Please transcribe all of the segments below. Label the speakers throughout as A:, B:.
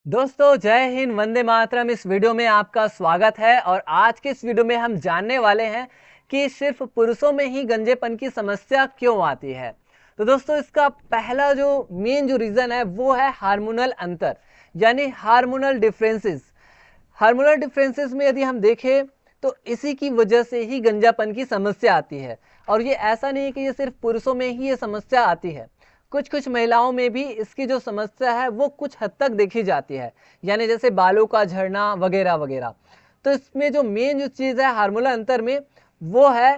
A: दोस्तों जय हिंद, वंदे मातरम। इस वीडियो में आपका स्वागत है और आज के इस वीडियो में हम जानने वाले हैं कि सिर्फ पुरुषों में ही गंजेपन की समस्या क्यों आती है। तो दोस्तों इसका पहला जो मेन जो रीज़न है वो है हार्मोनल अंतर, यानी हार्मोनल डिफरेंसेस। हार्मोनल डिफरेंसेस में यदि हम देखें तो इसी की वजह से ही गंजापन की समस्या आती है। और ये ऐसा नहीं है कि ये सिर्फ पुरुषों में ही ये समस्या आती है, कुछ कुछ महिलाओं में भी इसकी जो समस्या है वो कुछ हद तक देखी जाती है, यानी जैसे बालों का झड़ना वगैरह वगैरह। तो इसमें जो मेन जो चीज़ है हार्मोनल अंतर में वो है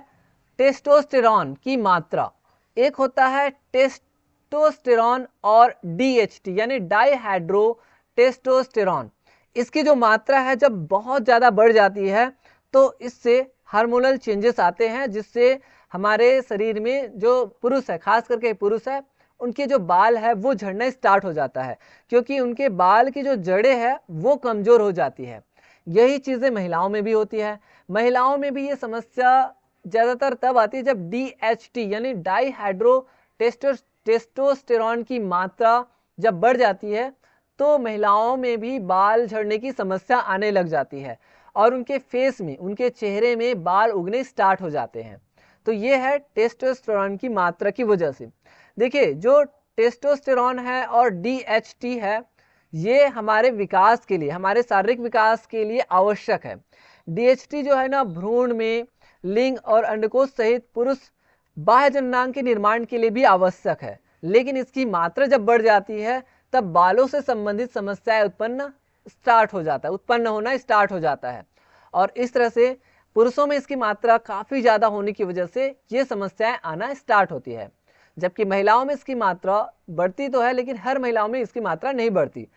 A: टेस्टोस्टेरॉन की मात्रा। एक होता है टेस्टोस्टेरॉन और DHT यानी डाईहाइड्रो टेस्टोस्टेरॉन। इसकी जो मात्रा है जब बहुत ज़्यादा बढ़ जाती है तो इससे हार्मोनल चेंजेस आते हैं, जिससे हमारे शरीर में जो पुरुष है, खास करके पुरुष है, उनके जो बाल है वो झड़ना स्टार्ट हो जाता है, क्योंकि उनके बाल की जो जड़ें हैं वो कमज़ोर हो जाती है। यही चीज़ें महिलाओं में भी होती है। महिलाओं में भी ये समस्या ज़्यादातर तब आती है जब DHT यानी डाईहाइड्रो टेस्टोस्टेरॉन की मात्रा जब बढ़ जाती है तो महिलाओं में भी बाल झड़ने की समस्या आने लग जाती है और उनके फेस में, उनके चेहरे में बाल उगने स्टार्ट हो जाते हैं। तो ये है टेस्टोस्टेरॉन की मात्रा की वजह से। देखिए, जो टेस्टोस्टेरॉन है और DHT है ये हमारे विकास के लिए, हमारे शारीरिक विकास के लिए आवश्यक है। DHT जो है ना, भ्रूण में लिंग और अंडकोश सहित पुरुष बाह्य जननांग के निर्माण के लिए भी आवश्यक है, लेकिन इसकी मात्रा जब बढ़ जाती है तब बालों से संबंधित समस्याएं उत्पन्न होना स्टार्ट हो जाता है। और इस तरह से पुरुषों में इसकी मात्रा काफ़ी ज़्यादा होने की वजह से ये समस्याएं आना स्टार्ट होती है, जबकि महिलाओं में इसकी मात्रा बढ़ती तो है लेकिन हर महिलाओं में इसकी मात्रा नहीं बढ़ती,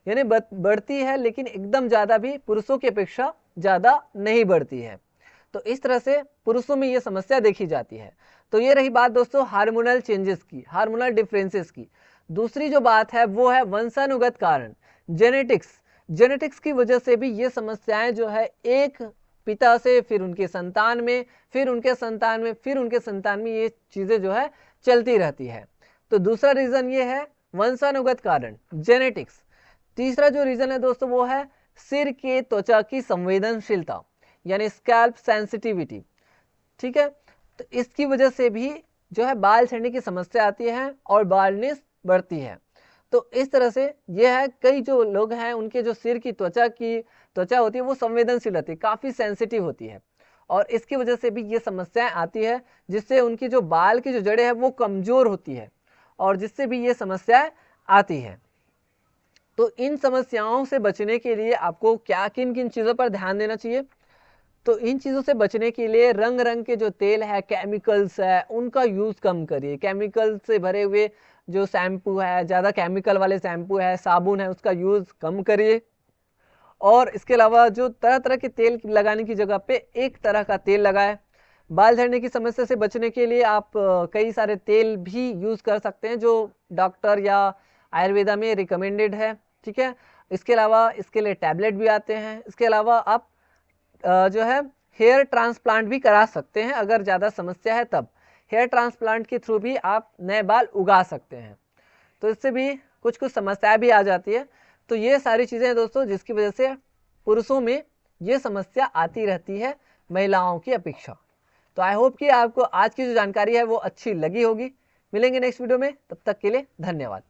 A: यानी बढ़ती है लेकिन एकदम ज़्यादा भी पुरुषों की अपेक्षा ज़्यादा नहीं बढ़ती है। तो इस तरह से पुरुषों में ये समस्या देखी जाती है। तो ये रही बात दोस्तों हार्मोनल चेंजेस की, हार्मोनल डिफरेंसेस की। दूसरी जो बात है वो है वंशानुगत कारण, जेनेटिक्स की वजह से भी ये समस्याएं जो है एक पिता से फिर उनके संतान में, फिर उनके संतान में, फिर उनके संतान में, ये चीज़ें जो है चलती रहती है। तो दूसरा रीज़न ये है वंशानुगत कारण, जेनेटिक्स। तीसरा जो रीज़न है दोस्तों वो है सिर के त्वचा की संवेदनशीलता यानी स्कैल्प सेंसिटिविटी। ठीक है, तो इसकी वजह से भी जो है बाल झड़ने की समस्या आती है और बालनेस बढ़ती है। तो इस तरह से यह है, कई जो लोग हैं उनके जो सिर की त्वचा होती है वो संवेदनशील होती है, काफ़ी सेंसिटिव होती है, और इसकी वजह से भी ये समस्याएं आती है, जिससे उनकी जो बाल की जो जड़ें हैं वो कमज़ोर होती है और जिससे भी ये समस्याएं आती है। तो इन समस्याओं से बचने के लिए आपको क्या किन किन चीज़ों पर ध्यान देना चाहिए? तो इन चीज़ों से बचने के लिए रंग रंग के जो तेल है, केमिकल्स है, उनका यूज़ कम करिए। केमिकल से भरे हुए जो शैम्पू है, ज़्यादा केमिकल वाले शैम्पू है, साबुन है, उसका यूज़ कम करिए। और इसके अलावा जो तरह तरह के तेल लगाने की जगह पे एक तरह का तेल लगाएं। बाल झड़ने की समस्या से बचने के लिए आप कई सारे तेल भी यूज़ कर सकते हैं जो डॉक्टर या आयुर्वेदा में रिकमेंडेड है। ठीक है, इसके अलावा इसके लिए टैबलेट भी आते हैं। इसके अलावा आप जो है हेयर ट्रांसप्लांट भी करा सकते हैं, अगर ज़्यादा समस्या है तब हेयर ट्रांसप्लांट के थ्रू भी आप नए बाल उगा सकते हैं। तो इससे भी कुछ कुछ समस्याएं भी आ जाती है। तो ये सारी चीज़ें हैं दोस्तों जिसकी वजह से पुरुषों में ये समस्या आती रहती है महिलाओं की अपेक्षा। तो आई होप कि आपको आज की जो जानकारी है वो अच्छी लगी होगी। मिलेंगे नेक्स्ट वीडियो में, तब तक के लिए धन्यवाद।